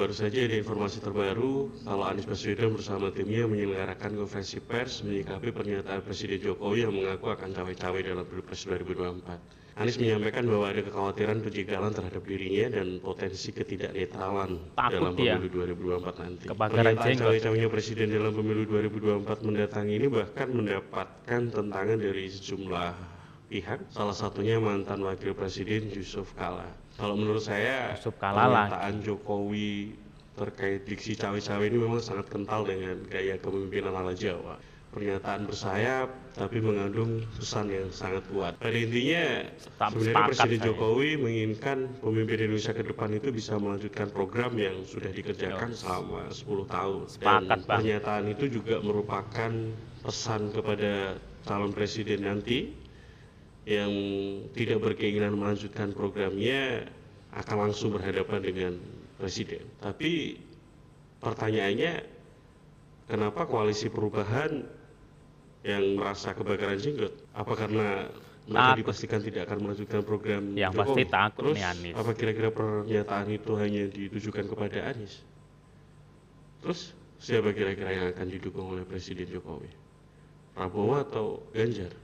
baru saja ada informasi terbaru kalau Anies Baswedan bersama timnya menyelenggarakan konferensi pers menyikapi pernyataan Presiden Jokowi yang mengaku akan cawe-cawe dalam Pilpres 2024. Anies menyampaikan bahwa ada kekhawatiran penjagalan terhadap dirinya dan potensi ketidaknetralan dalam pemilu 2024 nanti. Pernyataan cawe-cawenya Presiden dalam pemilu 2024 mendatang ini bahkan mendapatkan tentangan dari sejumlah pihak, salah satunya mantan Wakil Presiden Yusuf Kala. Kalau menurut saya, pernyataan Jokowi terkait diksi cawe-cawe ini memang sangat kental dengan gaya kepemimpinan ala Jawa. Pernyataan bersayap, tapi mengandung pesan yang sangat kuat. Pada intinya, sebenarnya Presiden Jokowi menginginkan pemimpin Indonesia ke depan itu bisa melanjutkan program yang sudah dikerjakan selama 10 tahun. Dan pernyataan itu juga merupakan pesan kepada calon presiden nanti yang tidak berkeinginan melanjutkan programnya akan langsung berhadapan dengan presiden. Tapi pertanyaannya, kenapa koalisi perubahan yang merasa kebakaran jenggot? Apa karena mereka dipastikan tidak akan melanjutkan program yang Jokowi? Pasti takut nih Anies. Apa kira-kira pernyataan itu hanya ditujukan kepada Anies? Terus siapa kira-kira yang akan didukung oleh Presiden Jokowi? Prabowo atau Ganjar?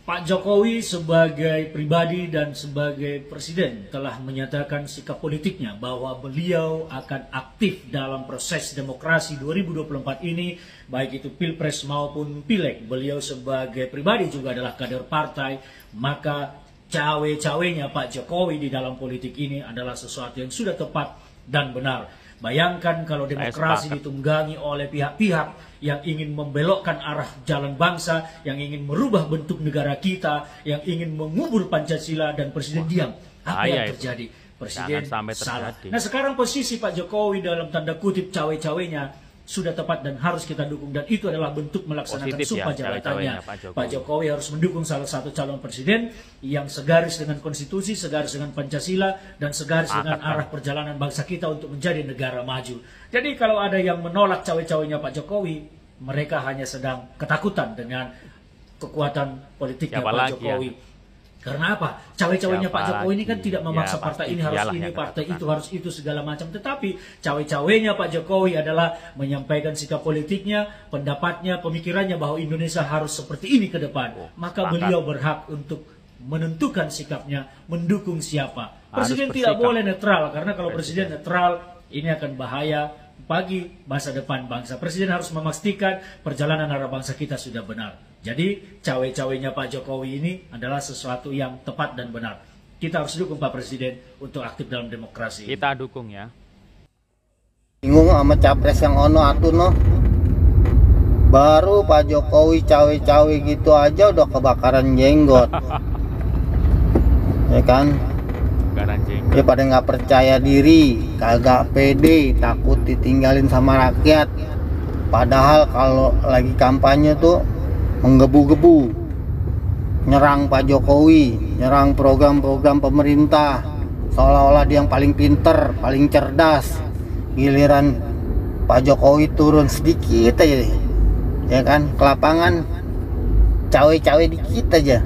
Pak Jokowi sebagai pribadi dan sebagai presiden telah menyatakan sikap politiknya bahwa beliau akan aktif dalam proses demokrasi 2024 ini, baik itu Pilpres maupun Pileg. Beliau sebagai pribadi juga adalah kader partai, maka cawe-cawenya Pak Jokowi di dalam politik ini adalah sesuatu yang sudah tepat dan benar. Bayangkan kalau demokrasi ditunggangi oleh pihak-pihak yang ingin membelokkan arah jalan bangsa, yang ingin merubah bentuk negara kita, yang ingin mengubur Pancasila dan presiden diam. Apa yang terjadi? Presiden salah. Nah sekarang posisi Pak Jokowi dalam tanda kutip cawe-cawenya sudah tepat dan harus kita dukung, dan itu adalah bentuk melaksanakan sumpah jabatannya. Pak Jokowi harus mendukung salah satu calon presiden yang segaris dengan konstitusi, segaris dengan Pancasila, dan segaris dengan arah perjalanan bangsa kita untuk menjadi negara maju. Jadi kalau ada yang menolak cawe-cawenya Pak Jokowi, mereka hanya sedang ketakutan dengan kekuatan politiknya Pak Jokowi. Karena apa? Cawe-cawenya Pak Jokowi ini kan tidak memaksa partai ini harus ini, partai itu harus itu, segala macam. Tetapi cawe-cawenya Pak Jokowi adalah menyampaikan sikap politiknya, pendapatnya, pemikirannya bahwa Indonesia harus seperti ini ke depan. Maka beliau berhak untuk menentukan sikapnya, mendukung siapa. Presiden tidak boleh netral, karena kalau presiden netral ini akan bahaya bagi masa depan bangsa. Presiden harus memastikan perjalanan arah bangsa kita sudah benar. Jadi cawe-cawenya Pak Jokowi ini adalah sesuatu yang tepat dan benar. Kita harus dukung Pak Presiden untuk aktif dalam demokrasi. Kita dukung ya. Bingung sama capres yang ono atuno. Baru Pak Jokowi cawe-cawe gitu aja udah kebakaran jenggot. Ya kan? Dia pada nggak percaya diri, kagak pede, takut ditinggalin sama rakyat. Padahal kalau lagi kampanye tuh menggebu-gebu, nyerang Pak Jokowi, nyerang program-program pemerintah, seolah-olah dia yang paling pinter, paling cerdas. Giliran Pak Jokowi turun sedikit aja, ya kan, ke lapangan cawe-cawe dikit aja,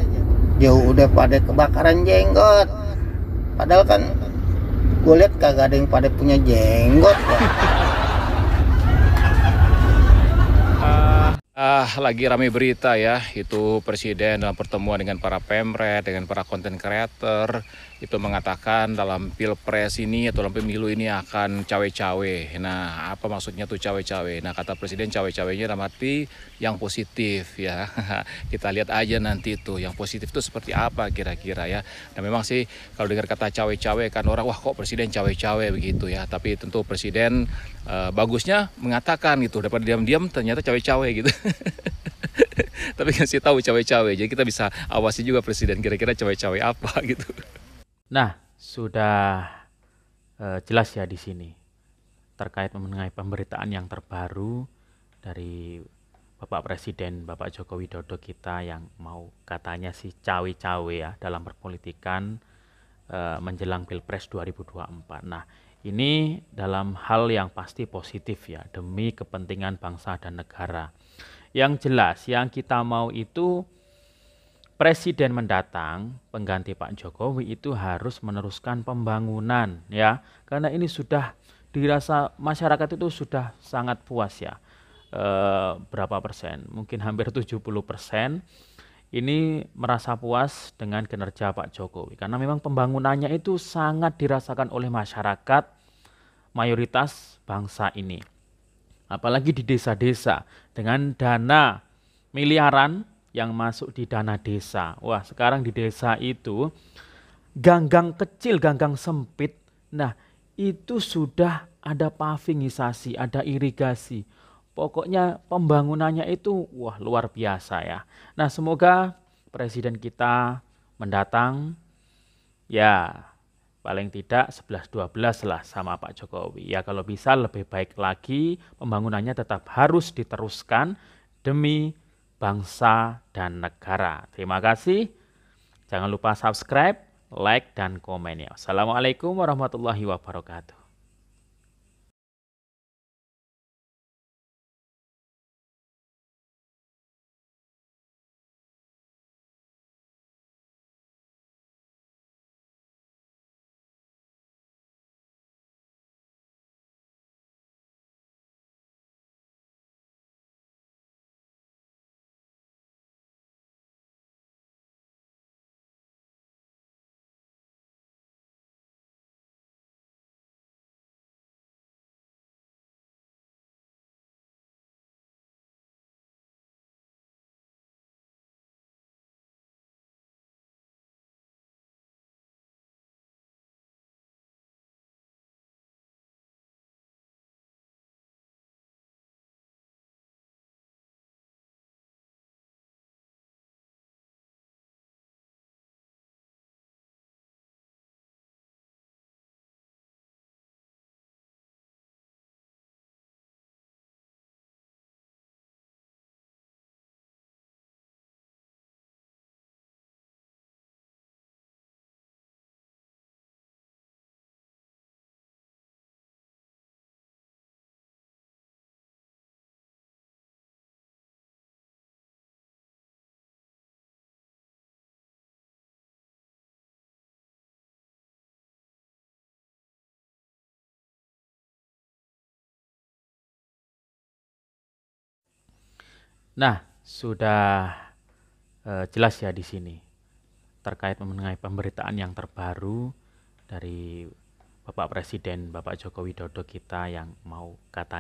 dia udah pada kebakaran jenggot. Padahal kan gue lihat kagak ada yang pada punya jenggot ya. Lagi ramai berita ya, itu Presiden dalam pertemuan dengan para pemret, dengan para konten creator, itu mengatakan dalam Pilpres ini atau dalam pemilu ini akan cawe-cawe. Nah, apa maksudnya tuh cawe-cawe? Nah, kata Presiden cawe-cawenya dalam arti yang positif ya. Kita lihat aja nanti tuh yang positif itu seperti apa kira-kira ya. Nah, memang sih kalau dengar kata cawe-cawe kan orang, wah kok Presiden cawe-cawe begitu ya. Tapi tentu Presiden bagusnya mengatakan gitu, daripada diam-diam ternyata cawe-cawe gitu. Tapi kasih tahu cawe-cawe, jadi kita bisa awasi juga Presiden kira-kira cawe-cawe apa gitu. Nah, sudah jelas ya di sini terkait mengenai pemberitaan yang terbaru dari Bapak Presiden, Bapak Joko Widodo kita yang mau katanya sih cawe-cawe ya dalam perpolitikan menjelang Pilpres 2024. Nah, ini dalam hal yang pasti positif ya, demi kepentingan bangsa dan negara. Yang jelas yang kita mau itu Presiden mendatang, pengganti Pak Jokowi itu harus meneruskan pembangunan ya. Karena ini sudah dirasa masyarakat itu sudah sangat puas ya. Berapa persen? Mungkin hampir 70% ini merasa puas dengan kinerja Pak Jokowi. Karena memang pembangunannya itu sangat dirasakan oleh masyarakat mayoritas bangsa ini. Apalagi di desa-desa dengan dana miliaran yang masuk di dana desa. Wah, sekarang di desa itu ganggang kecil, ganggang sempit. Nah, itu sudah ada pavingisasi, ada irigasi. Pokoknya pembangunannya itu wah luar biasa ya. Nah, semoga presiden kita mendatang ya paling tidak 11-12 lah sama Pak Jokowi. Ya kalau bisa lebih baik lagi, pembangunannya tetap harus diteruskan demi bangsa dan negara. Terima kasih. Jangan lupa subscribe, like, dan komen ya. Assalamualaikum warahmatullahi wabarakatuh. Nah, sudah jelas ya di sini terkait mengenai pemberitaan yang terbaru dari Bapak Presiden Bapak Joko Widodo kita yang mau katanya